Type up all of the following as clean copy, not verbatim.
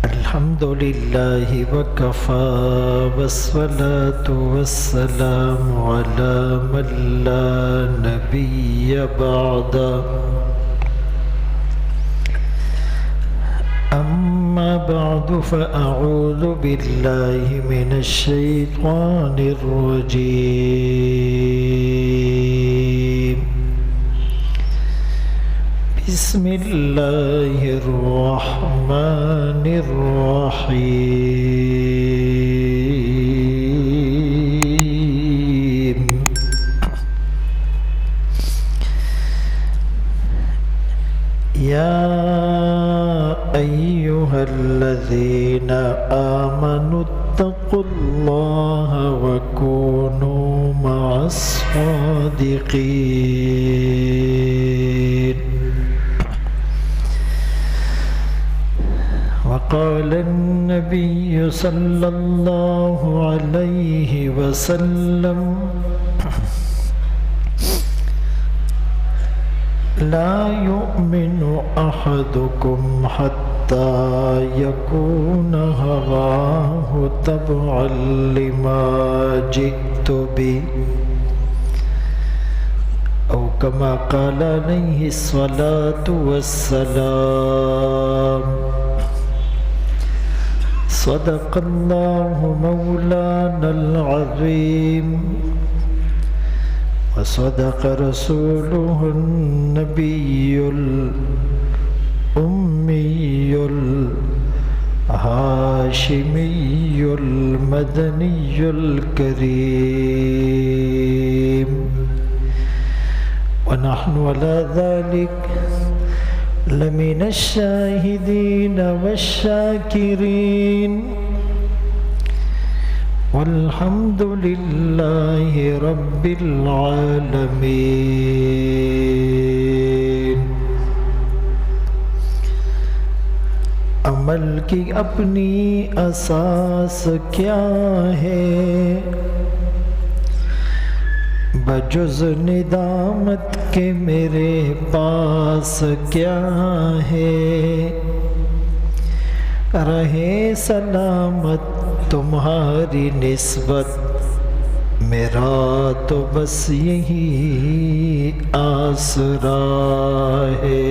الحمد لله وكفى والصلاة والسلام على من لا نبي بعده أما بعد فأعوذ بالله من الشيطان الرجيم بسم الله الرحمن الرحيم يا أيها الذين آمنوا اتقوا الله وكونوا مع الصادقين وقال النبي صلى الله عليه وسلم لا يؤمن أحدكم حتى يكون هواه تبعا لما جئت به أو كما قال عليه الصلاة والسلام صدق الله مولانا العظيم وصدق رسوله النبي الأمي الهاشمي المدني الكريم ونحن على ذلك لمن الشاهدين والشاكرين والحمد لله رب العالمين عمل کی اپنی اساس کیا ہے بجز ندامت کے میرے پاس کیا ہے رہے سلامت تمہاری نسبت میرا تو بس یہی آسرا ہے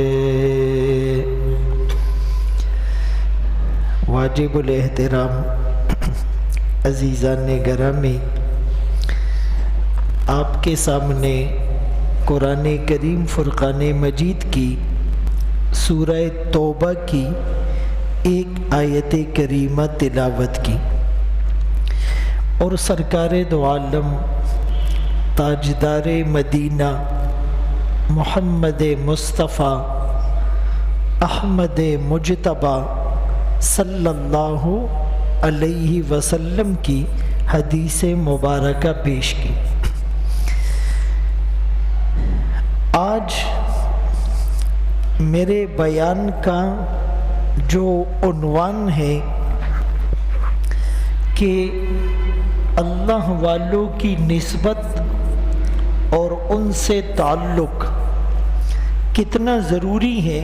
واجب الاحترام عزیزان گرامی، آپ کے سامنے قرآن کریم فرقان مجید کی سورہ توبہ کی ایک آیت کریمہ تلاوت کی، اور سرکار دو عالم تاجدار مدینہ محمد مصطفیٰ احمد مجتبیٰ صلی اللہ علیہ وسلم کی حدیث مبارکہ پیش کی۔ آج میرے بیان کا جو عنوان ہے کہ اللہ والوں کی نسبت اور ان سے تعلق کتنا ضروری ہے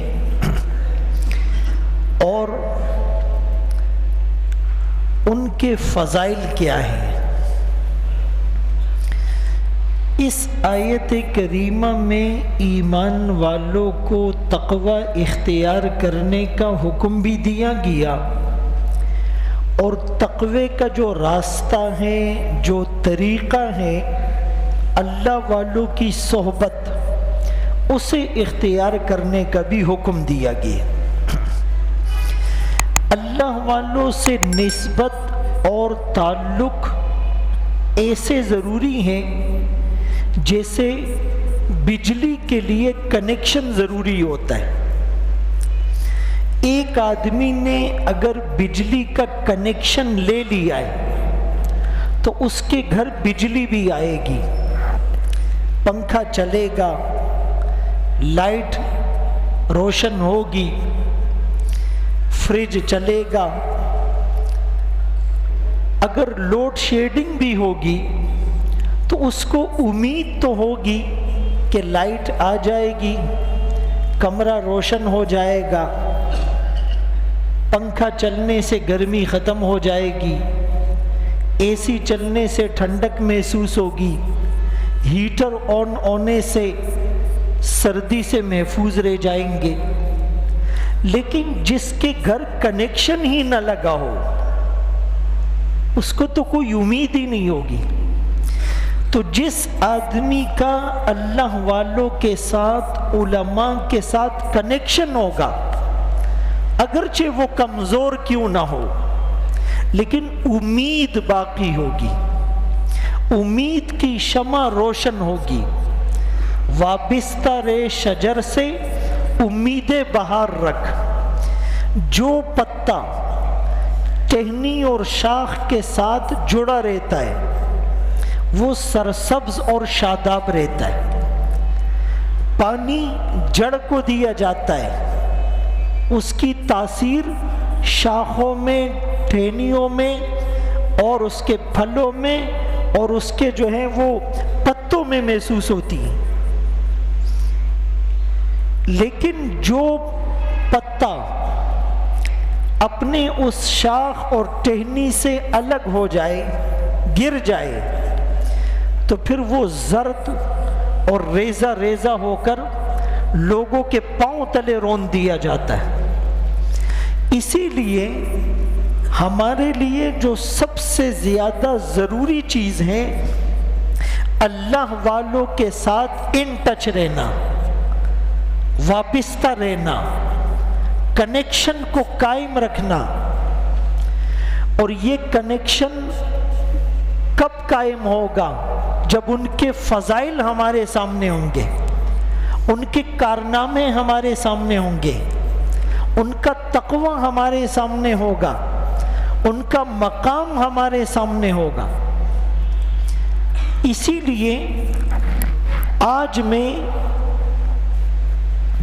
اور ان کے فضائل کیا ہیں۔ اس آیت کریمہ میں ایمان والوں کو تقوی اختیار کرنے کا حکم بھی دیا گیا، اور تقوی کا جو راستہ ہے، جو طریقہ ہے اللہ والوں کی صحبت، اسے اختیار کرنے کا بھی حکم دیا گیا۔ اللہ والوں سے نسبت اور تعلق ایسے ضروری ہے جیسے بجلی کے لیے کنیکشن ضروری ہوتا ہے۔ ایک آدمی نے اگر بجلی کا کنیکشن لے لیا ہے تو اس کے گھر بجلی بھی آئے گی، پنکھا چلے گا، لائٹ روشن ہوگی، فریج چلے گا۔ اگر لوڈ شیڈنگ بھی ہوگی تو اس کو امید تو ہوگی کہ لائٹ آ جائے گی، کمرہ روشن ہو جائے گا، پنکھا چلنے سے گرمی ختم ہو جائے گی، اے سی چلنے سے ٹھنڈک محسوس ہوگی، ہیٹر آن ہونے سے سردی سے محفوظ رہ جائیں گے۔ لیکن جس کے گھر کنیکشن ہی نہ لگا ہو اس کو تو کوئی امید ہی نہیں ہوگی۔ تو جس آدمی کا اللہ والوں کے ساتھ، علماء کے ساتھ کنیکشن ہوگا، اگرچہ وہ کمزور کیوں نہ ہو لیکن امید باقی ہوگی، امید کی شمع روشن ہوگی۔ وابستہ رے شجر سے امید بہار رکھ، جو پتا ٹہنی اور شاخ کے ساتھ جڑا رہتا ہے وہ سرسبز اور شاداب رہتا ہے۔ پانی جڑ کو دیا جاتا ہے، اس کی تاثیر شاخوں میں، ٹہنیوں میں اور اس کے پھلوں میں اور اس کے جو ہیں وہ پتوں میں محسوس ہوتی ہے۔ لیکن جو پتا اپنے اس شاخ اور ٹہنی سے الگ ہو جائے، گر جائے، تو پھر وہ زرد اور ریزہ ریزہ ہو کر لوگوں کے پاؤں تلے رون دیا جاتا ہے۔ اسی لیے ہمارے لیے جو سب سے زیادہ ضروری چیز ہے اللہ والوں کے ساتھ ان ٹچ رہنا، وابستہ رہنا، کنیکشن کو قائم رکھنا۔ اور یہ کنیکشن کب قائم ہوگا؟ جب ان کے فضائل ہمارے سامنے ہوں گے، ان کے کارنامے ہمارے سامنے ہوں گے، ان کا تقوی ہمارے سامنے ہوگا، ان کا مقام ہمارے سامنے ہوگا۔ اسی لیے آج میں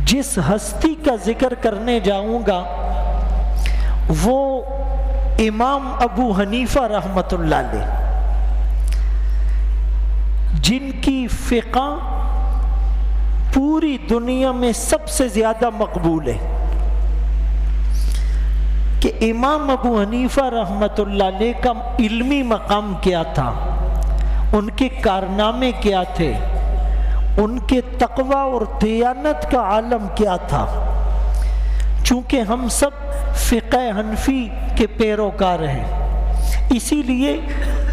جس ہستی کا ذکر کرنے جاؤں گا وہ امام ابو حنیفہ رحمۃ اللہ علیہ، جن کی فقہ پوری دنیا میں سب سے زیادہ مقبول ہے۔ کہ امام ابو حنیفہ رحمۃ اللہ علیہ کا علمی مقام کیا تھا، ان کے کارنامے کیا تھے، ان کے تقوی اور دیانت کا عالم کیا تھا۔ چونکہ ہم سب فقہ حنفی کے پیروکار ہیں، اسی لیے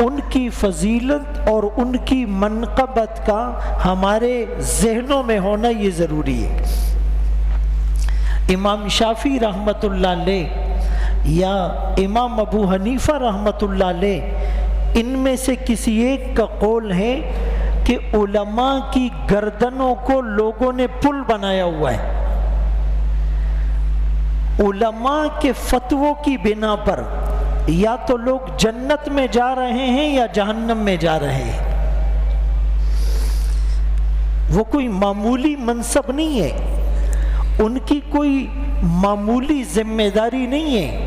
ان کی فضیلت اور ان کی منقبت کا ہمارے ذہنوں میں ہونا یہ ضروری ہے۔ امام شافعی رحمۃ اللہ علیہ یا امام ابو حنیفہ رحمۃ اللہ علیہ، ان میں سے کسی ایک کا قول ہے کہ علماء کی گردنوں کو لوگوں نے پل بنایا ہوا ہے۔ علماء کے فتووں کی بنا پر یا تو لوگ جنت میں جا رہے ہیں یا جہنم میں جا رہے ہیں۔ وہ کوئی معمولی منصب نہیں ہے، ان کی کوئی معمولی ذمہ داری نہیں ہے،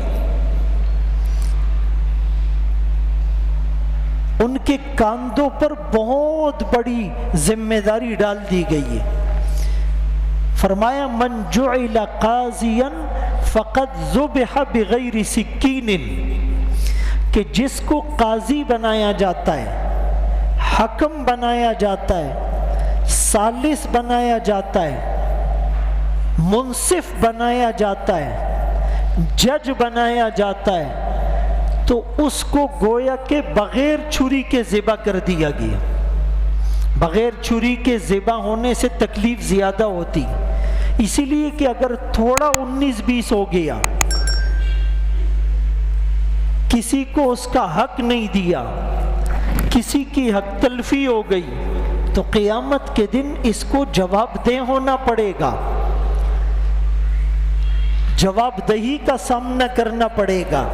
ان کے کاندھوں پر بہت بڑی ذمہ داری ڈال دی گئی ہے۔ فرمایا من جعل قاضیا فقد ذبح بغیر سکین، کہ جس کو قاضی بنایا جاتا ہے، حکم بنایا جاتا ہے، ثالث بنایا جاتا ہے، منصف بنایا جاتا ہے، جج بنایا جاتا ہے، تو اس کو گویا کہ بغیر چھری کے ذبح کر دیا گیا۔ بغیر چھری کے ذبح ہونے سے تکلیف زیادہ ہوتی، اسی لیے کہ اگر تھوڑا 19-20 ہو گیا، کسی کو اس کا حق نہیں دیا، کسی کی حق تلفی ہو گئی، تو قیامت کے دن اس کو جواب دہ ہونا پڑے گا، جواب دہی کا سامنا کرنا پڑے گا۔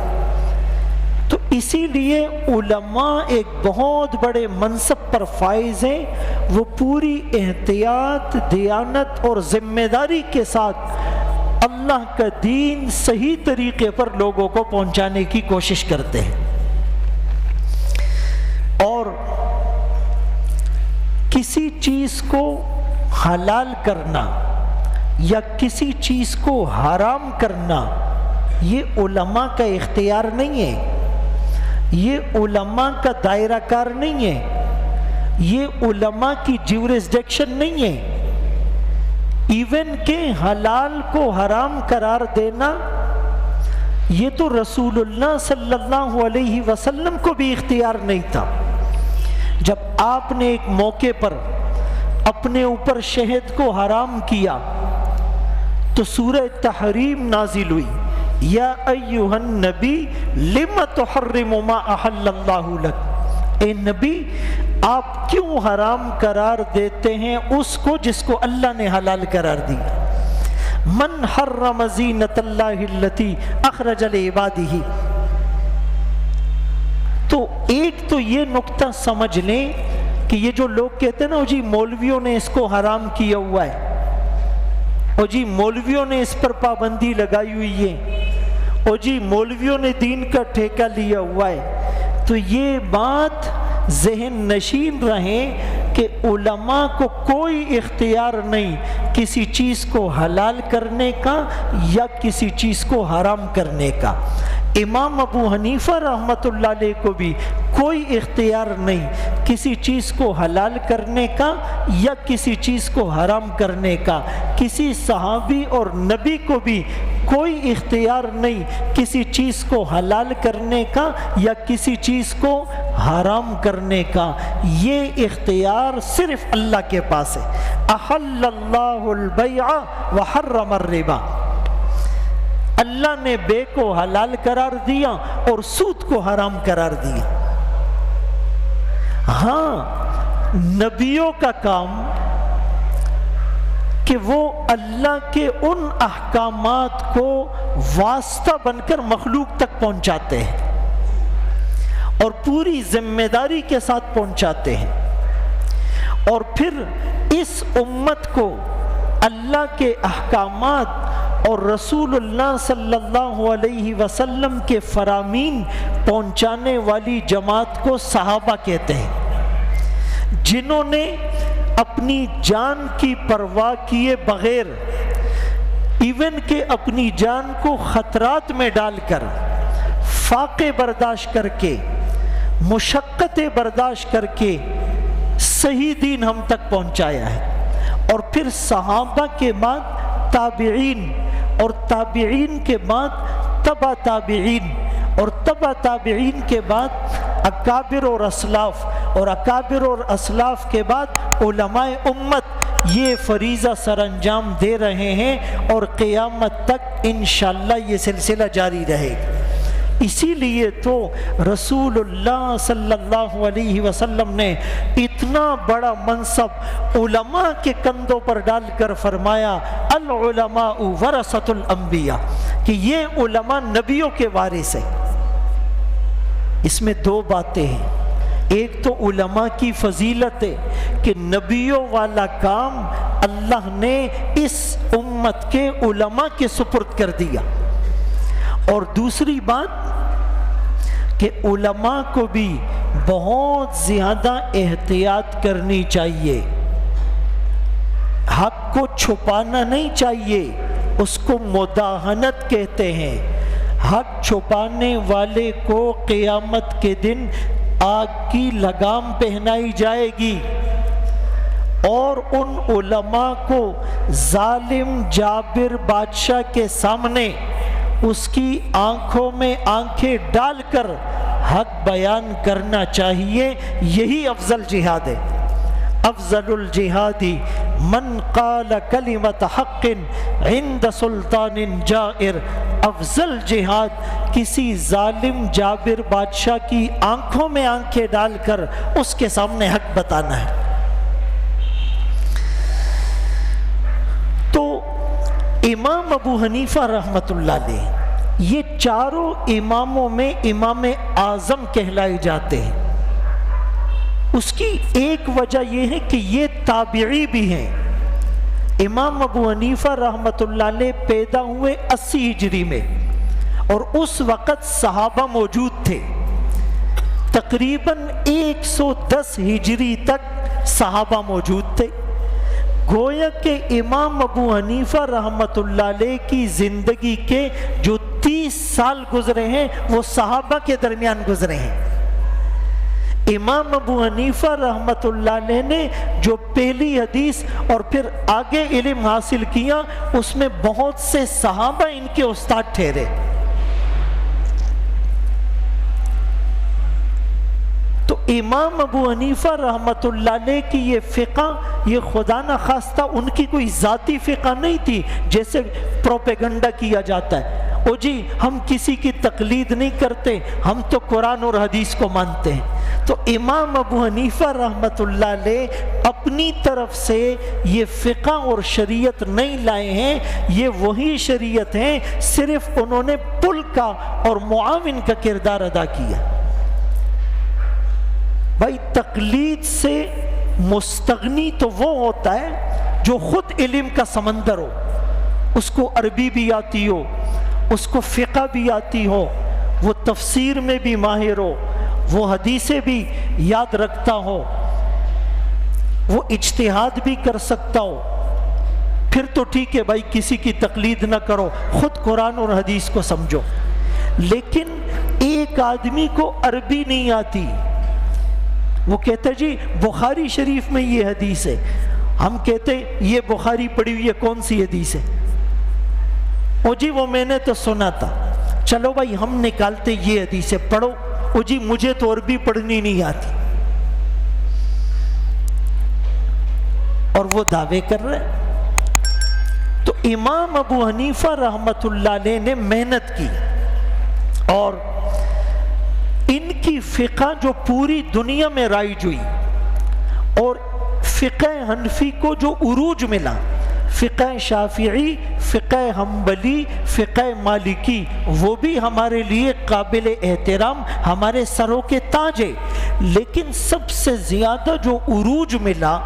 تو اسی لیے علماء ایک بہت بڑے منصب پر فائز ہیں، وہ پوری احتیاط، دیانت اور ذمہ داری کے ساتھ اللہ کا دین صحیح طریقے پر لوگوں کو پہنچانے کی کوشش کرتے ہیں۔ اور کسی چیز کو حلال کرنا، یا کسی چیز کو حرام کرنا یہ علماء کا اختیار نہیں ہے، یہ علماء کا دائرہ کار نہیں ہے، یہ علماء کی جیورسڈکشن نہیں ہے۔ ایون کہ حلال کو حرام قرار دینا یہ تو رسول اللہ صلی اللہ علیہ وسلم کو بھی اختیار نہیں تھا۔ جب آپ نے ایک موقع پر اپنے اوپر شہد کو حرام کیا تو سورہ تحریم نازل ہوئی، یا ایھا النبی لم تحرم ما احل اللہ لک، اے نبی آپ کیوں حرام قرار دیتے ہیں اس کو جس کو اللہ نے حلال قرار دیا۔ من حرم زینت اللہ التی اخرج لعبادہ۔ تو ایک تو یہ نقطہ سمجھ لیں کہ یہ جو لوگ کہتے ہیں نا جی مولویوں نے اس کو حرام کیا ہوا ہے، اور جی مولویوں نے اس پر پابندی لگائی ہوئی ہے، اور جی مولویوں نے دین کا ٹھیکہ لیا ہوا ہے، تو یہ بات ذہن نشین رہے کہ علماء کو کوئی اختیار نہیں کسی چیز کو حلال کرنے کا یا کسی چیز کو حرام کرنے کا۔ امام ابو حنیفہ رحمۃ اللہ علیہ کو بھی کوئی اختیار نہیں کسی چیز کو حلال کرنے کا یا کسی چیز کو حرام کرنے کا۔ کسی صحابی اور نبی کو بھی کوئی اختیار نہیں کسی چیز کو حلال کرنے کا یا کسی چیز کو حرام کرنے کا۔ یہ اختیار صرف اللہ کے پاس ہے۔ احل اللہ البیع وحرم الربا، اللہ نے بے کو حلال قرار دیا اور سود کو حرام قرار دیا۔ ہاں نبیوں کا کام کہ وہ اللہ کے ان احکامات کو واسطہ بن کر مخلوق تک پہنچاتے ہیں اور پوری ذمہ داری کے ساتھ پہنچاتے ہیں، اور پھر اس امت کو اللہ کے احکامات اور رسول اللہ صلی اللہ علیہ وسلم کے فرامین پہنچانے والی جماعت کو صحابہ کہتے ہیں، جنہوں نے اپنی جان کی پرواہ کیے بغیر، ایون کہ اپنی جان کو خطرات میں ڈال کر، فاقے برداشت کر کے، مشقتیں برداشت کر کے صحیح دین ہم تک پہنچایا ہے۔ اور پھر صحابہ کے بعد تابعین، اور تابعین کے بعد تبع تابعین، اور تبع تابعین کے بعد اکابر اور اسلاف، اور اکابر اور اسلاف کے بعد علماء امت یہ فریضہ سر انجام دے رہے ہیں، اور قیامت تک انشاءاللہ یہ سلسلہ جاری رہے گا۔ اسی لیے تو رسول اللہ صلی اللہ علیہ وسلم نے اتنا بڑا منصب علماء کے کندھوں پر ڈال کر فرمایا العلماء ورثۃ الانبیاء، کہ یہ علماء نبیوں کے وارث ہیں۔ اس میں دو باتیں ہیں، ایک تو علماء کی فضیلت ہے کہ نبیوں والا کام اللہ نے اس امت کے علماء کے سپرد کر دیا، اور دوسری بات کہ علماء کو بھی بہت زیادہ احتیاط کرنی چاہیے، حق کو چھپانا نہیں چاہیے، اس کو مداہنت کہتے ہیں۔ حق چھپانے والے کو قیامت کے دن آگ کی لگام پہنائی جائے گی، اور ان علماء کو ظالم جابر بادشاہ کے سامنے اس کی آنکھوں میں آنکھیں ڈال کر حق بیان کرنا چاہیے۔ یہی افضل جہاد ہے۔ افضل الجہاد من قال کلمۃ حق عند سلطان جائر، افضل جہاد کسی ظالم جابر بادشاہ کی آنکھوں میں آنکھیں ڈال کر اس کے سامنے حق بتانا ہے۔ تو امام ابو حنیفہ رحمۃ اللہ علیہ یہ چاروں اماموں میں امام اعظم کہلائے جاتے ہیں۔ اس کی ایک وجہ یہ ہے کہ یہ تابعی بھی ہیں۔ امام ابو حنیفہ رحمۃ اللہ علیہ پیدا ہوئے 80 ہجری میں، اور اس وقت صحابہ موجود تھے۔ تقریباً 110 ہجری تک صحابہ موجود تھے۔ گویا کہ امام ابو حنیفہ رحمۃ اللہ علیہ کی زندگی کے جو 30 سال گزرے ہیں وہ صحابہ کے درمیان گزرے ہیں۔ امام ابو حنیفہ رحمۃ اللہ علیہ نے جو پہلی حدیث اور پھر آگے علم حاصل کیا، اس میں بہت سے صحابہ ان کے استاد ٹھہرے۔ تو امام ابو حنیفہ رحمۃ اللہ علیہ کی یہ فقہ، یہ خدا نخواستہ ان کی کوئی ذاتی فقہ نہیں تھی جیسے پروپیگنڈا کیا جاتا ہے، او جی ہم کسی کی تقلید نہیں کرتے، ہم تو قرآن اور حدیث کو مانتے ہیں۔ تو امام ابو حنیفہ رحمۃ اللہ علیہ اپنی طرف سے یہ فقہ اور شریعت نہیں لائے ہیں، یہ وہی شریعت ہیں، صرف انہوں نے پل کا اور معاون کا کردار ادا کیا۔ بھائی تقلید سے مستغنی تو وہ ہوتا ہے جو خود علم کا سمندر ہو، اس کو عربی بھی آتی ہو، اس کو فقہ بھی آتی ہو، وہ تفسیر میں بھی ماہر ہو، وہ حدیثیں بھی یاد رکھتا ہو، وہ اجتہاد بھی کر سکتا ہو، پھر تو ٹھیک ہے بھائی کسی کی تقلید نہ کرو، خود قرآن اور حدیث کو سمجھو۔ لیکن ایک آدمی کو عربی نہیں آتی، وہ کہتا جی بخاری شریف میں یہ حدیث ہے، ہم کہتے یہ بخاری پڑھی ہوئی ہے، کون سی حدیث ہے؟ او جی وہ میں نے تو سنا تھا، چلو بھائی ہم نکالتے یہ حدیث ہے، پڑھو۔ او جی مجھے تو عربی پڑھنی نہیں آتی، اور وہ دعوے کر رہے ہیں۔ تو امام ابو حنیفہ رحمۃ اللہ علیہ نے محنت کی، اور ان کی فقہ جو پوری دنیا میں رائج ہوئی، اور فقہ حنفی کو جو عروج ملا، فقہ شافعی، فقہ حنبلی، فقہ مالکی، وہ بھی ہمارے لیے قابل احترام، ہمارے سروں کے تاج ہے۔ لیکن سب سے زیادہ جو عروج ملا،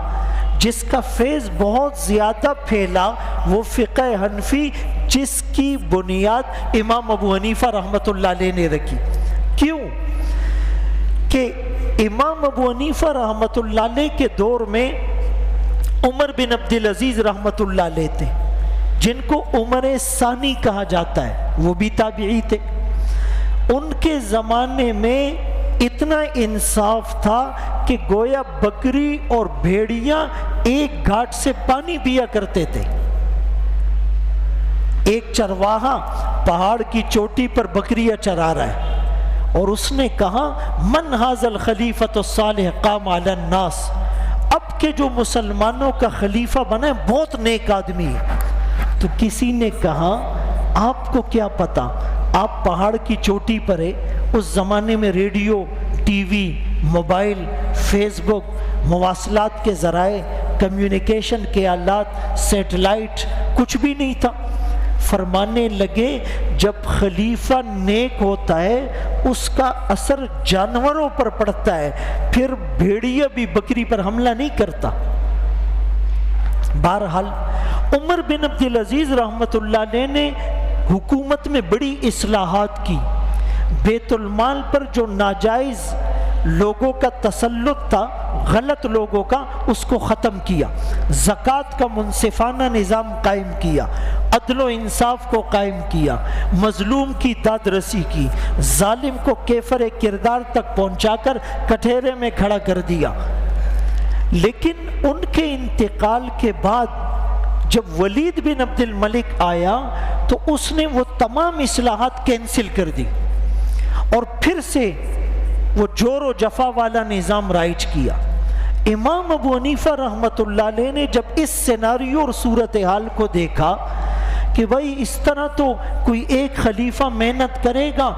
جس کا فیض بہت زیادہ پھیلا، وہ فقہ حنفی، جس کی بنیاد امام ابو حنیفہ رحمۃ اللہ علیہ نے رکھی۔ کیوں کہ امام ابو حنیفہ رحمۃ اللہ علیہ کے دور میں عمر بن عبدالعزیز رحمۃ اللہ علیہ تھے، جن کو عمر ثانی کہا جاتا ہے، وہ بھی تابعی تھے۔ ان کے زمانے میں اتنا انصاف تھا کہ گویا بکری اور بھیڑیاں ایک گھاٹ سے پانی پیا کرتے تھے۔ ایک چرواہا پہاڑ کی چوٹی پر بکریاں چرا رہا ہے، اور اس نے کہا من ھذا الخلیفۃ الصالح قام علی الناس، اب کے جو مسلمانوں کا خلیفہ بنا ہے بہت نیک آدمی ہے۔ تو کسی نے کہا آپ کو کیا پتا، آپ پہاڑ کی چوٹی پر ہے، اس زمانے میں radio, TV, mobile, Facebook, مواصلات کے ذرائع، کمیونیکیشن کے آلات، سیٹلائٹ، کچھ بھی نہیں تھا۔ فرمانے لگے جب خلیفہ نیک ہوتا ہے اس کا اثر جانوروں پر پڑتا ہے، پھر بھیڑیا بھی بکری پر حملہ نہیں کرتا۔ بہرحال عمر بن عبدالعزیز رحمۃ اللہ علیہ نے حکومت میں بڑی اصلاحات کی، بیت المال پر جو ناجائز لوگوں کا تسلط تھا، غلط لوگوں کا، اس کو ختم کیا، زکوٰۃ کا منصفانہ نظام قائم کیا، عدل و انصاف کو قائم کیا، مظلوم کی داد رسی کی، ظالم کو کیفر کردار تک پہنچا کر کٹہرے میں کھڑا کر دیا۔ لیکن ان کے انتقال کے بعد جب ولید بن عبد الملک آیا تو اس نے وہ تمام اصلاحات کینسل کر دی، اور پھر سے وہ جور و جفا والا نظام رائج کیا۔ امام ابو حنیفہ رحمۃ اللہ علیہ نے جب اس سیناریو اور صورتحال کو دیکھا کہ بھائی اس طرح تو کوئی ایک خلیفہ محنت کرے گا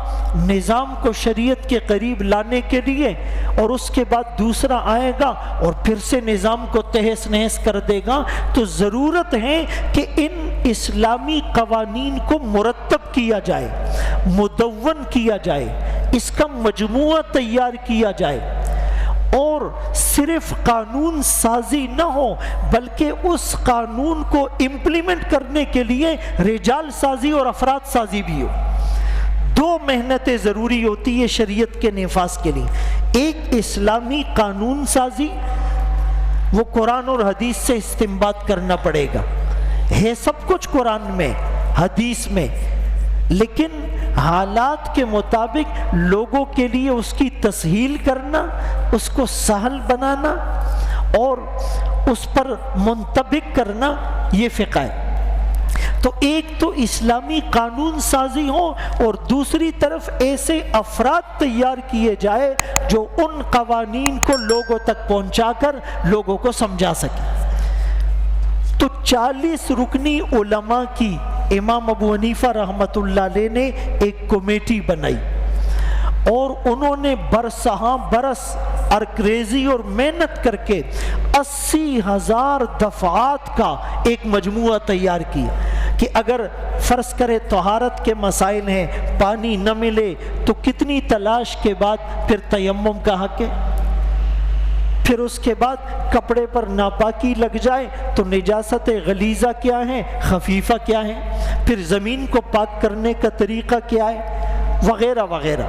نظام کو شریعت کے قریب لانے کے لیے، اور اس کے بعد دوسرا آئے گا اور پھر سے نظام کو تہس نہس کر دے گا، تو ضرورت ہے کہ ان اسلامی قوانین کو مرتب کیا جائے، مدون کیا جائے، اس کا مجموعہ تیار کیا جائے، اور صرف قانون سازی نہ ہو بلکہ اس قانون کو امپلیمنٹ کرنے کے لیے رجال سازی اور افراد سازی بھی ہو۔ دو محنتیں ضروری ہوتی ہے شریعت کے نفاذ کے لیے، ایک اسلامی قانون سازی وہ قرآن اور حدیث سے استنباط کرنا پڑے گا. ہے سب کچھ قرآن میں حدیث میں، لیکن حالات کے مطابق لوگوں کے لیے اس کی تسہیل کرنا، اس کو سہل بنانا اور اس پر منطبق کرنا، یہ فقہ ہے. تو ایک تو اسلامی قانون سازی ہو اور دوسری طرف ایسے افراد تیار کیے جائے جو ان قوانین کو لوگوں تک پہنچا کر لوگوں کو سمجھا سکے. تو 40 رکنی علماء کی امام ابو حنیفہ رحمۃ اللہ علیہ نے ایک کمیٹی بنائی اور انہوں نے برسہاں برس ارکریزی اور محنت کر کے 80,000 دفعات کا ایک مجموعہ تیار کیا کہ اگر فرض کرے طہارت کے مسائل ہیں، پانی نہ ملے تو کتنی تلاش کے بعد پھر تیمم کا حق ہے، پھر اس کے بعد کپڑے پر ناپاکی لگ جائے تو نجاست غلیظہ کیا ہے، خفیفہ کیا ہے، پھر زمین کو پاک کرنے کا طریقہ کیا ہے، وغیرہ وغیرہ.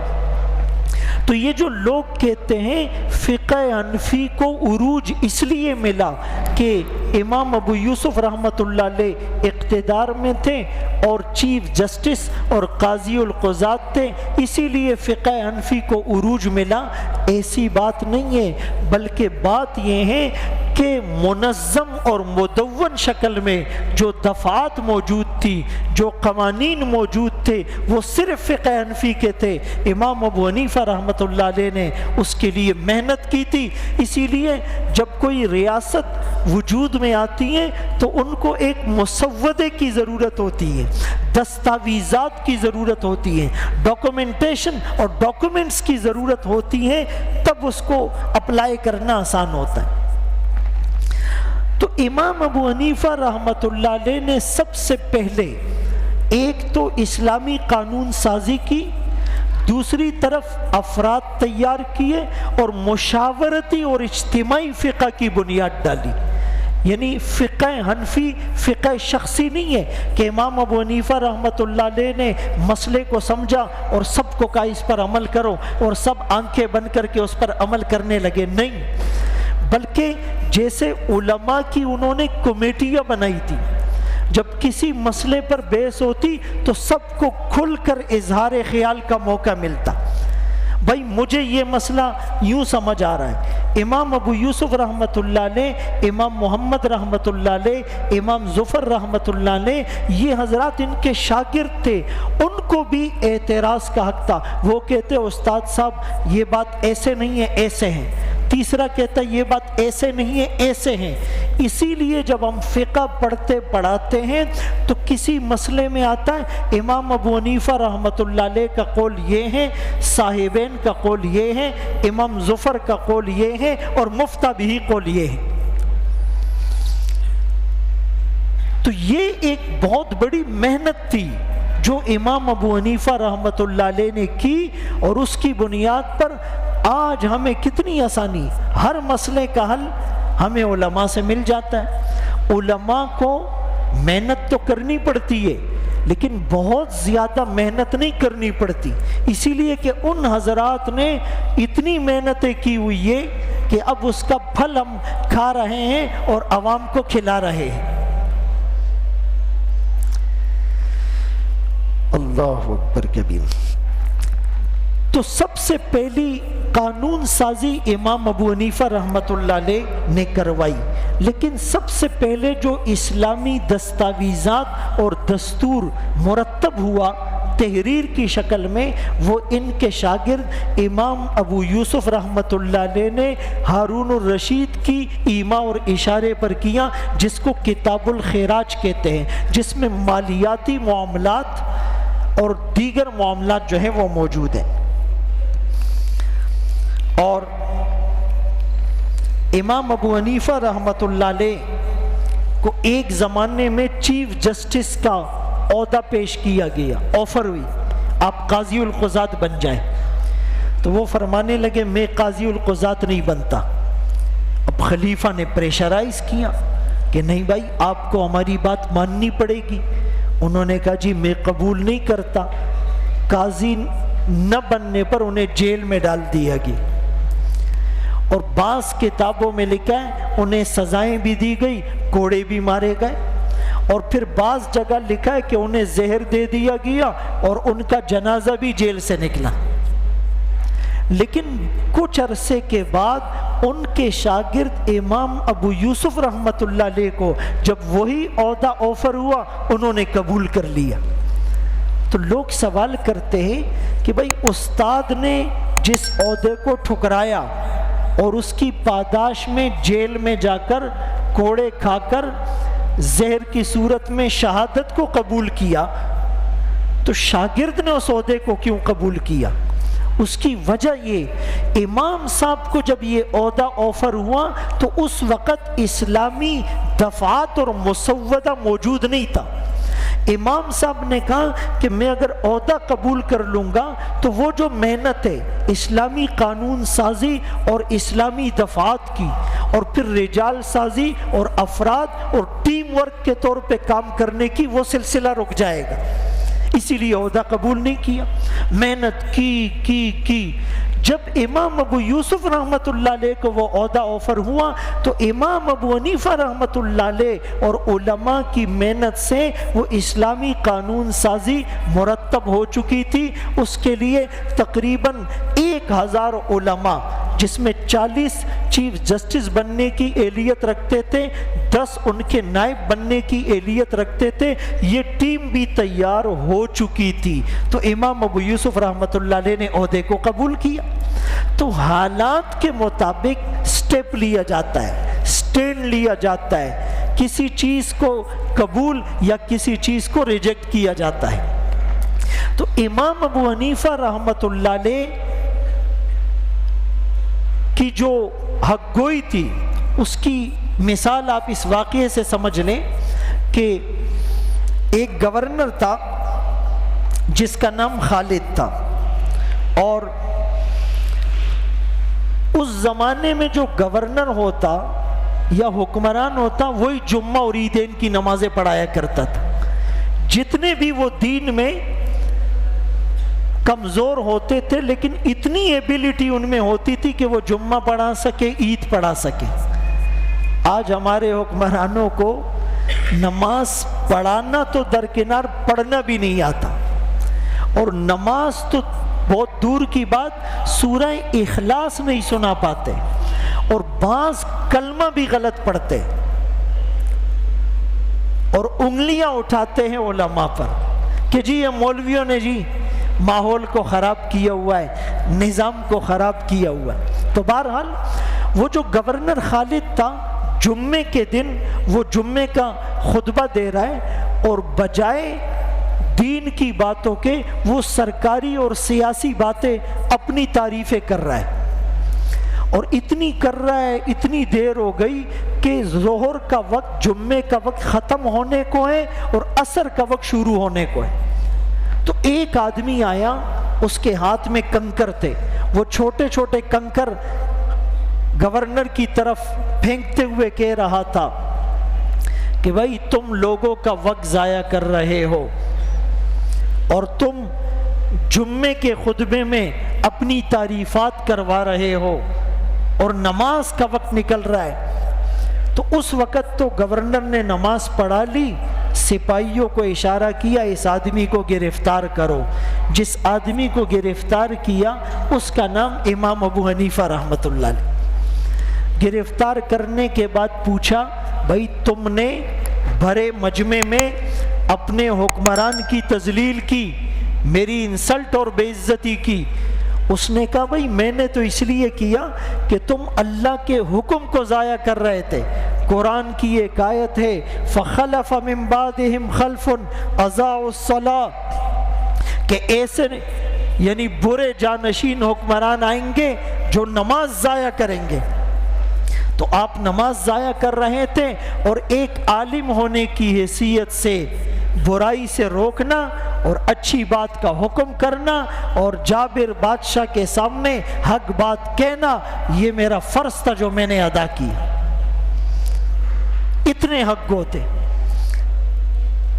تو یہ جو لوگ کہتے ہیں فقہ حنفی کو عروج اس لیے ملا کہ امام ابو یوسف رحمۃ اللہ علیہ اقتدار میں تھے اور چیف جسٹس اور قاضی القضات تھے، اسی لیے فقہ حنفی کو عروج ملا، ایسی بات نہیں ہے. بلکہ بات یہ ہے کہ منظم اور مدون شکل میں جو دفعات موجود تھی، جو قوانین موجود تھے، وہ صرف فقہ حنفی کے تھے. امام ابو حنیفہ رحمۃ اللہ علیہ نے اس کے لیے محنت کی تھی. اسی لیے جب کوئی ریاست وجود میں آتی ہے تو ان کو ایک مسودے کی ضرورت ہوتی ہے، دستاویزات کی ضرورت ہوتی ہے، ڈاکومنٹیشن اور ڈاکومنٹس کی ضرورت ہوتی ہے، تب اس کو اپلائی کرنا آسان ہوتا ہے. تو امام ابو حنیفہ رحمۃ اللہ علیہ نے سب سے پہلے ایک تو اسلامی قانون سازی کی، دوسری طرف افراد تیار کیے اور مشاورتی اور اجتماعی فقہ کی بنیاد ڈالی. یعنی فقہ حنفی فقہ شخصی نہیں ہے کہ امام ابو حنیفہ رحمۃ اللہ علیہ نے مسئلے کو سمجھا اور سب کو کہا اس پر عمل کرو اور سب آنکھیں بند کر کے اس پر عمل کرنے لگے. نہیں، بلکہ جیسے علماء کی انہوں نے کمیٹیاں بنائی تھی، جب کسی مسئلے پر بحث ہوتی تو سب کو کھل کر اظہار خیال کا موقع ملتا. بھائی مجھے یہ مسئلہ یوں سمجھ آ رہا ہے. امام ابو یوسف رحمۃ اللہ علیہ، امام محمد رحمۃ اللہ علیہ، امام ظفر رحمۃ اللہ علیہ، یہ حضرات ان کے شاگرد تھے، ان کو بھی اعتراض کا حق تھا. وہ کہتے استاد صاحب یہ بات ایسے نہیں ہے، ایسے ہیں. تیسرا کہتا ہے یہ بات ایسے نہیں ہے، ایسے ہیں. اسی لیے جب ہم فقہ پڑھتے پڑھاتے ہیں تو کسی مسئلے میں آتا ہے امام ابو حنیفہ رحمۃ اللہ علیہ کا قول یہ ہے، صاحبین کا قول یہ ہے، امام ظفر کا قول یہ ہے اور مفتہ بھی قول یہ ہے. تو یہ ایک بہت بڑی محنت تھی جو امام ابو حنیفہ رحمۃ اللہ علیہ نے کی، اور اس کی بنیاد پر آج ہمیں کتنی آسانی، ہر مسئلے کا حل ہمیں علماء سے مل جاتا ہے. علماء کو محنت تو کرنی پڑتی ہے لیکن بہت زیادہ محنت نہیں کرنی پڑتی، اسی لیے کہ ان حضرات نے اتنی محنتیں کی ہوئی ہے کہ اب اس کا پھل ہم کھا رہے ہیں اور عوام کو کھلا رہے ہیں. اللہ اکبر کبیر. تو سب سے پہلی قانون سازی امام ابو حنیفہ رحمۃ اللہ علیہ نے کروائی، لیکن سب سے پہلے جو اسلامی دستاویزات اور دستور مرتب ہوا تحریر کی شکل میں، وہ ان کے شاگرد امام ابو یوسف رحمۃ اللہ علیہ نے ہارون الرشید کی ایما اور اشارے پر کیا، جس کو کتاب الخراج کہتے ہیں، جس میں مالیاتی معاملات اور دیگر معاملات جو ہیں وہ موجود ہیں. اور امام ابو حنیفہ رحمۃ اللہ علیہ کو ایک زمانے میں چیف جسٹس کا عہدہ پیش کیا گیا، آفر ہوئی آپ قاضی القضات بن جائیں. تو وہ فرمانے لگے میں قاضی القضات نہیں بنتا. اب خلیفہ نے پریشرائز کیا کہ نہیں بھائی آپ کو ہماری بات ماننی پڑے گی. انہوں نے کہا جی میں قبول نہیں کرتا. قاضی نہ بننے پر انہیں جیل میں ڈال دیا گیا. اور بعض کتابوں میں لکھا ہے انہیں سزائیں بھی دی گئی، کوڑے بھی مارے گئے، اور پھر بعض جگہ لکھا ہے کہ انہیں زہر دے دیا گیا اور ان کا جنازہ بھی جیل سے نکلا۔ لیکن کچھ عرصے کے بعد ان کے شاگرد امام ابو یوسف رحمۃ اللہ علیہ کو جب وہی عہدہ آفر ہوا انہوں نے قبول کر لیا۔ تو لوگ سوال کرتے ہیں کہ بھئی استاد نے جس عہدے کو ٹھکرایا اور اس کی پاداش میں جیل میں جا کر کوڑے کھا کر زہر کی صورت میں شہادت کو قبول کیا، تو شاگرد نے اس عہدے کو کیوں قبول کیا؟ اس کی وجہ یہ، امام صاحب کو جب یہ عہدہ آفر ہوا تو اس وقت اسلامی دفعات اور مسودہ موجود نہیں تھا۔ امام صاحب نے کہا کہ میں اگر عہدہ قبول کر لوں گا تو وہ جو محنت ہے اسلامی قانون سازی اور اسلامی دفعات کی، اور پھر رجال سازی اور افراد اور ٹیم ورک کے طور پہ کام کرنے کی، وہ سلسلہ رک جائے گا۔ اسی لیے عہدہ قبول نہیں کیا، محنت کی۔ جب امام ابو یوسف رحمۃ اللہ علیہ کو وہ عہدہ آفر ہوا تو امام ابو حنیفہ رحمۃ اللہ علیہ اور علماء کی محنت سے وہ اسلامی قانون سازی مرتب ہو چکی تھی۔ اس کے لیے تقریباً 1000 علماء، جس میں 40 چیف جسٹس بننے کی اہلیت رکھتے تھے، 10 ان کے نائب بننے کی اہلیت رکھتے تھے، یہ ٹیم بھی تیار ہو چکی تھی۔ تو امام ابو یوسف رحمۃ اللہ علیہ نے عہدے کو قبول کیا۔ تو حالات کے مطابق سٹیپ لیا جاتا ہے، سٹینڈ لیا جاتا ہے، کسی چیز کو قبول یا کسی چیز کو ریجیکٹ کیا جاتا ہے۔ تو امام ابو حنیفہ رحمۃ اللہ علیہ کی جو حق گوئی تھی اس کی مثال آپ اس واقعے سے سمجھ لیں کہ ایک گورنر تھا جس کا نام خالد تھا، اور اس زمانے میں جو گورنر ہوتا یا حکمران ہوتا وہی جمعہ اور عیدین کی نمازیں پڑھایا کرتا تھا۔ جتنے بھی وہ دین میں کمزور ہوتے تھے لیکن اتنی ایبیلٹی ان میں ہوتی تھی کہ وہ جمعہ پڑھا سکے، عید پڑھا سکے۔ آج ہمارے حکمرانوں کو نماز پڑھانا تو درکنار، پڑھنا بھی نہیں آتا، اور نماز تو بہت دور کی بات سورہ اخلاص نہیں سنا پاتے، اور بعض کلمہ بھی غلط پڑھتے اور انگلیاں اٹھاتے ہیں علماء پر کہ جی یہ مولویوں نے جی ماحول کو خراب کیا ہوا ہے، نظام کو خراب کیا ہوا ہے۔ تو بہرحال وہ جو گورنر خالد تھا، جمعے کے دن وہ جمعے کا خطبہ دے رہا ہے اور بجائے دین کی باتوں کے وہ سرکاری اور سیاسی باتیں اپنی تعریفیں کر رہا ہے، اور اتنی کر رہا ہے، اتنی دیر ہو گئی کہ ظہر کا وقت، جمعے کا وقت ختم ہونے کو ہے اور عصر کا وقت شروع ہونے کو ہے۔ تو ایک آدمی آیا، اس کے ہاتھ میں کنکر تھے، وہ چھوٹے چھوٹے کنکر گورنر کی طرف پھینکتے ہوئے کہہ رہا تھا کہ بھائی تم لوگوں کا وقت ضائع کر رہے ہو، اور تم جمعے کے خطبے میں اپنی تعریفات کروا رہے ہو، اور نماز کا وقت نکل رہا ہے۔ تو اس وقت تو گورنر نے نماز پڑھا لی، سپاہیوں کو اشارہ کیا اس آدمی کو گرفتار کرو۔ جس آدمی کو گرفتار کیا اس کا نام امام ابو حنیفہ رحمۃ اللہ علیہ۔ گرفتار کرنے کے بعد پوچھا بھائی تم نے بھرے مجمع میں اپنے حکمران کی تذلیل کی، میری انسلٹ اور بے عزتی کی؟ اس نے کہا بھائی میں نے تو اس لیے کیا کہ تم اللہ کے حکم کو ضائع کر رہے تھے۔ قرآن کی ایک آیت ہے فَخَلَفَ مِن بَعْدِهِمْ خَلْفٌ أَضَاعُوا الصَّلَاةَ، کہ ایسے یعنی برے جانشین حکمران آئیں گے جو نماز ضائع کریں گے۔ تو آپ نماز ضائع کر رہے تھے، اور ایک عالم ہونے کی حیثیت سے برائی سے روکنا اور اچھی بات کا حکم کرنا اور جابر بادشاہ کے سامنے حق بات کہنا، یہ میرا فرض تھا جو میں نے ادا کیا۔ اتنے حق گو تھے،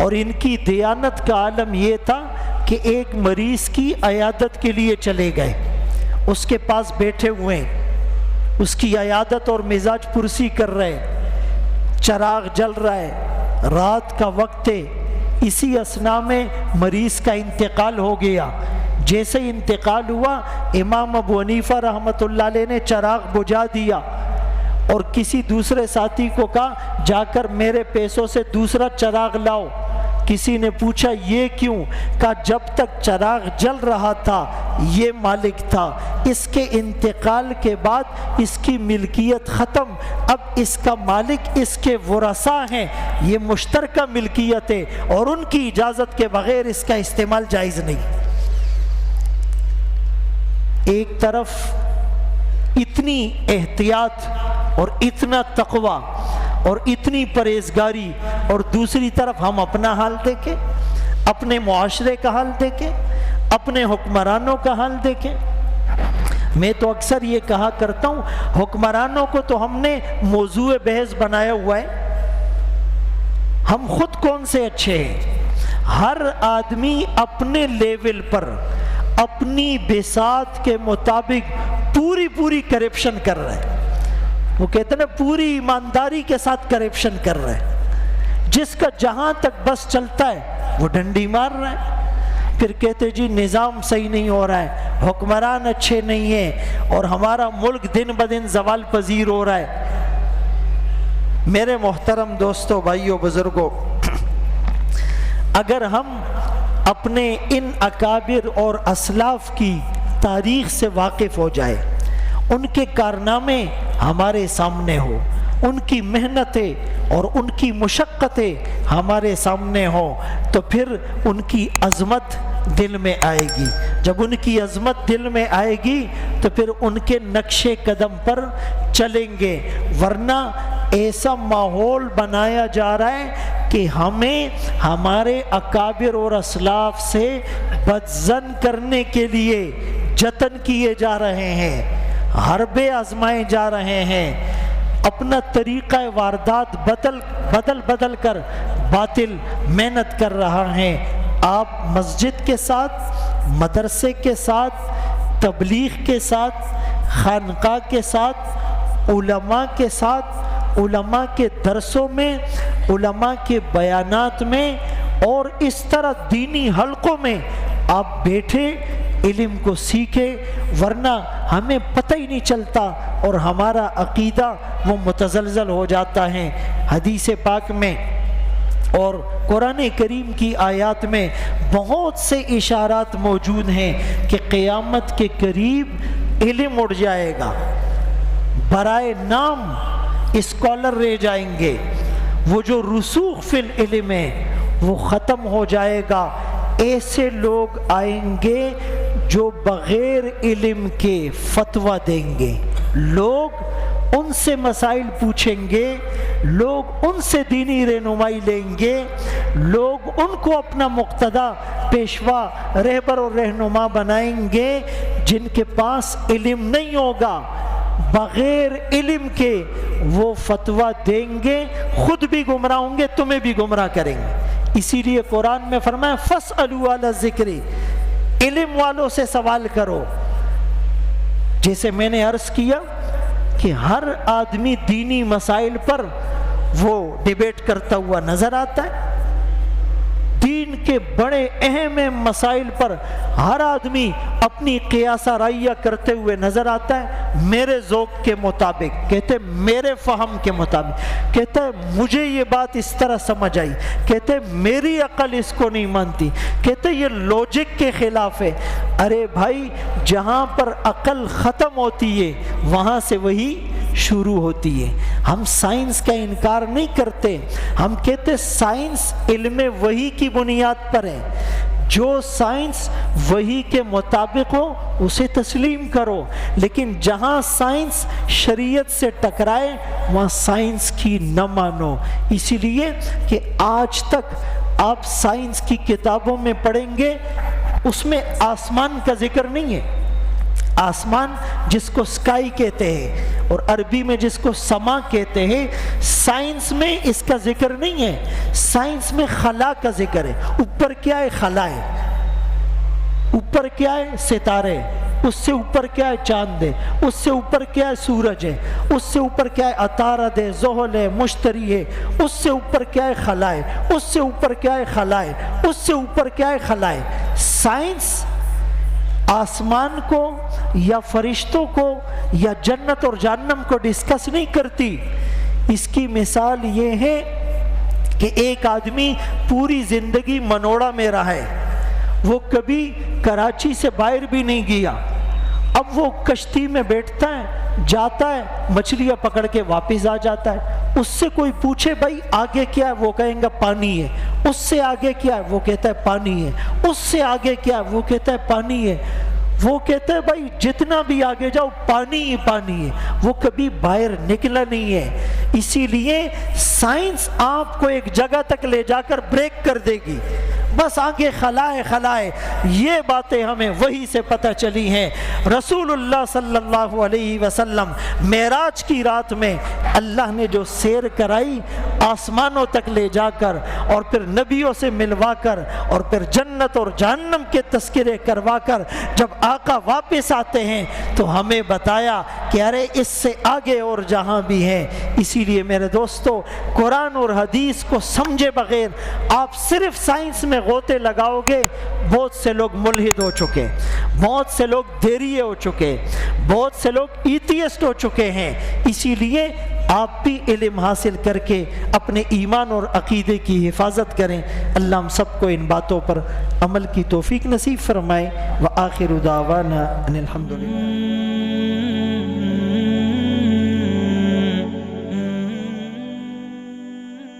اور ان کی دیانت کا عالم یہ تھا کہ ایک مریض کی عیادت کے لیے چلے گئے، اس کے پاس بیٹھے ہوئے ہیں، اس کی عیادت اور مزاج پرسی کر رہے، چراغ جل رہا ہے، رات کا وقت ہے، اسی اثناء میں مریض کا انتقال ہو گیا۔ جیسے ہی انتقال ہوا، امام ابو حنیفہ رحمۃ اللہ علیہ نے چراغ بجھا دیا اور کسی دوسرے ساتھی کو کہا جا کر میرے پیسوں سے دوسرا چراغ لاؤ۔ کسی نے پوچھا یہ کیوں؟ کہا جب تک چراغ جل رہا تھا یہ مالک تھا، اس کے انتقال کے بعد اس کی ملکیت ختم، اب اس کا مالک اس کے ورثاء ہیں، یہ مشترکہ ملکیت ہے اور ان کی اجازت کے بغیر اس کا استعمال جائز نہیں۔ ایک طرف اتنی احتیاط اور اتنا تقوی اور اتنی پرہیزگاری، اور دوسری طرف ہم اپنا حال دیکھیں، اپنے معاشرے کا حال دیکھیں، اپنے حکمرانوں کا حال دیکھیں۔ میں تو اکثر یہ کہا کرتا ہوں، حکمرانوں کو تو ہم نے موضوع بحث بنایا ہوا ہے، ہم خود کون سے اچھے ہیں؟ ہر آدمی اپنے لیول پر اپنی بساط کے مطابق پوری کرپشن کر رہا ہے۔ وہ کہتے ہیں نا پوری ایمانداری کے ساتھ کرپشن کر رہے ہیں، جس کا جہاں تک بس چلتا ہے وہ ڈنڈی مار رہا ہے، پھر کہتے جی نظام صحیح نہیں ہو رہا ہے، حکمران اچھے نہیں ہیں اور ہمارا ملک دن بدن زوال پذیر ہو رہا ہے۔ میرے محترم دوستو، بھائیو، بزرگوں، اگر ہم اپنے ان اکابر اور اسلاف کی تاریخ سے واقف ہو جائے، ان کے کارنامے ہمارے سامنے ہو، ان کی محنتیں اور ان کی مشقتیں ہمارے سامنے ہوں، تو پھر ان کی عظمت دل میں آئے گی۔ جب ان کی عظمت دل میں آئے گی تو پھر ان کے نقش قدم پر چلیں گے، ورنہ ایسا ماحول بنایا جا رہا ہے کہ ہمیں ہمارے اکابر اور اسلاف سے بدظن کرنے کے لیے جتن کیے جا رہے ہیں، حربے آزمائے جا رہے ہیں، اپنا طریقہ واردات بدل کر باطل محنت کر رہا ہے۔ آپ مسجد کے ساتھ، مدرسے کے ساتھ، تبلیغ کے ساتھ، خانقاہ کے ساتھ، علماء کے ساتھ، علماء کے درسوں میں، علماء کے بیانات میں اور اس طرح دینی حلقوں میں آپ بیٹھے علم کو سیکھے، ورنہ ہمیں پتہ ہی نہیں چلتا اور ہمارا عقیدہ وہ متزلزل ہو جاتا ہے۔ حدیث پاک میں اور قرآن کریم کی آیات میں بہت سے اشارات موجود ہیں کہ قیامت کے قریب علم اڑ جائے گا، برائے نام اسکالر رہ جائیں گے، وہ جو رسوخ فی العلم ہے وہ ختم ہو جائے گا۔ ایسے لوگ آئیں گے جو بغیر علم کے فتویٰ دیں گے، لوگ ان سے مسائل پوچھیں گے، لوگ ان سے دینی رہنمائی لیں گے، لوگ ان کو اپنا مقتدیٰ، پیشوا، رہبر اور رہنما بنائیں گے، جن کے پاس علم نہیں ہوگا، بغیر علم کے وہ فتویٰ دیں گے، خود بھی گمراہ ہوں گے، تمہیں بھی گمراہ کریں گے۔ اسی لیے قرآن میں فرمایا فَاسْأَلُوا عَلَى الذِّكْرِ، علم والوں سے سوال کرو۔ جیسے میں نے عرض کیا کہ ہر آدمی دینی مسائل پر وہ ڈیبیٹ کرتا ہوا نظر آتا ہے، دین کے بڑے اہم مسائل پر ہر آدمی اپنی قیاسہ رائیہ کرتے ہوئے نظر آتا ہے، میرے ذوق کے مطابق، کہتے میرے فہم کے مطابق، کہتا ہے مجھے یہ بات اس طرح سمجھ آئی، کہتے میری عقل اس کو نہیں مانتی، کہتے یہ لوجک کے خلاف ہے۔ ارے بھائی، جہاں پر عقل ختم ہوتی ہے وہاں سے وہی شروع ہوتی ہے۔ ہم سائنس کا انکار نہیں کرتے، ہم کہتے سائنس علم وحی کی بنیاد پر ہے، جو سائنس وحی کے مطابق ہو اسے تسلیم کرو، لیکن جہاں سائنس شریعت سے ٹکرائے وہاں سائنس کی نہ مانو۔ اسی لیے کہ آج تک آپ سائنس کی کتابوں میں پڑھیں گے اس میں آسمان کا ذکر نہیں ہے، آسمان جس کو سکائی کہتے ہیں اور عربی میں جس کو سما کہتے ہیں، سائنس میں اس کا ذکر نہیں ہے، سائنس میں خلا کا ذکر ہے۔ اوپر کیا ہے؟ خلا ہے، اوپر اوپر کیا ہے؟ ستارے، اس سے اوپر کیا ہے؟ چاند ہے، اس سے اوپر کیا ہے؟ سورج ہے، اس سے اوپر کیا ہے؟ عطارد ہے، زحل ہے، مشتری ہے، اس سے اوپر کیا ہے؟ خلا ہے، اس سے اوپر کیا ہے؟ خلا ہے، اس سے اوپر کیا ہے؟ خلا ہے۔ سائنس آسمان کو یا فرشتوں کو یا جنت اور جہنم کو ڈسکس نہیں کرتی۔ اس کی مثال یہ ہے کہ ایک آدمی پوری زندگی منوڑا میں رہا ہے، وہ کبھی کراچی سے باہر بھی نہیں گیا، اب وہ کشتی میں بیٹھتا ہے، جاتا ہے، مچھلیاں پکڑ کے واپس آ جاتا ہے۔ اس سے کوئی پوچھے بھائی آگے کیا ہے، وہ کہیں گا پانی ہے۔ اس سے آگے کیا ہے، وہ کہتا ہے پانی ہے۔ اس سے آگے کیا ہے، وہ کہتا ہے پانی ہے۔ وہ کہتا ہے بھائی جتنا بھی آگے جاؤ پانی ہی پانی ہے، وہ کبھی باہر نکلا نہیں ہے۔ اسی لیے سائنس آپ کو ایک جگہ تک لے جا کر بریک کر دے گی، بس آگے خلائے خلائے۔ یہ باتیں ہمیں وحی سے پتہ چلی ہیں۔ رسول اللہ صلی اللہ علیہ وسلم معراج کی رات میں اللہ نے جو سیر کرائی آسمانوں تک لے جا کر، اور پھر نبیوں سے ملوا کر، اور پھر جنت اور جہنم کے تذکرے کروا کر جب آقا واپس آتے ہیں تو ہمیں بتایا کہ ارے اس سے آگے اور جہاں بھی ہیں۔ اسی لیے میرے دوستو، قرآن اور حدیث کو سمجھے بغیر آپ صرف سائنس میں غوطے لگاؤ گے، بہت سے لوگ ملحد ہو چکے، بہت سے لوگ دیریے ہو چکے، بہت سے لوگ ایتھیسٹ ہو چکے ہیں۔ اسی لیے آپ بھی علم حاصل کر کے اپنے ایمان اور عقیدے کی حفاظت کریں۔ اللہ ہم سب کو ان باتوں پر عمل کی توفیق نصیب فرمائے۔ وآخر دعوانا ان الحمدللہ۔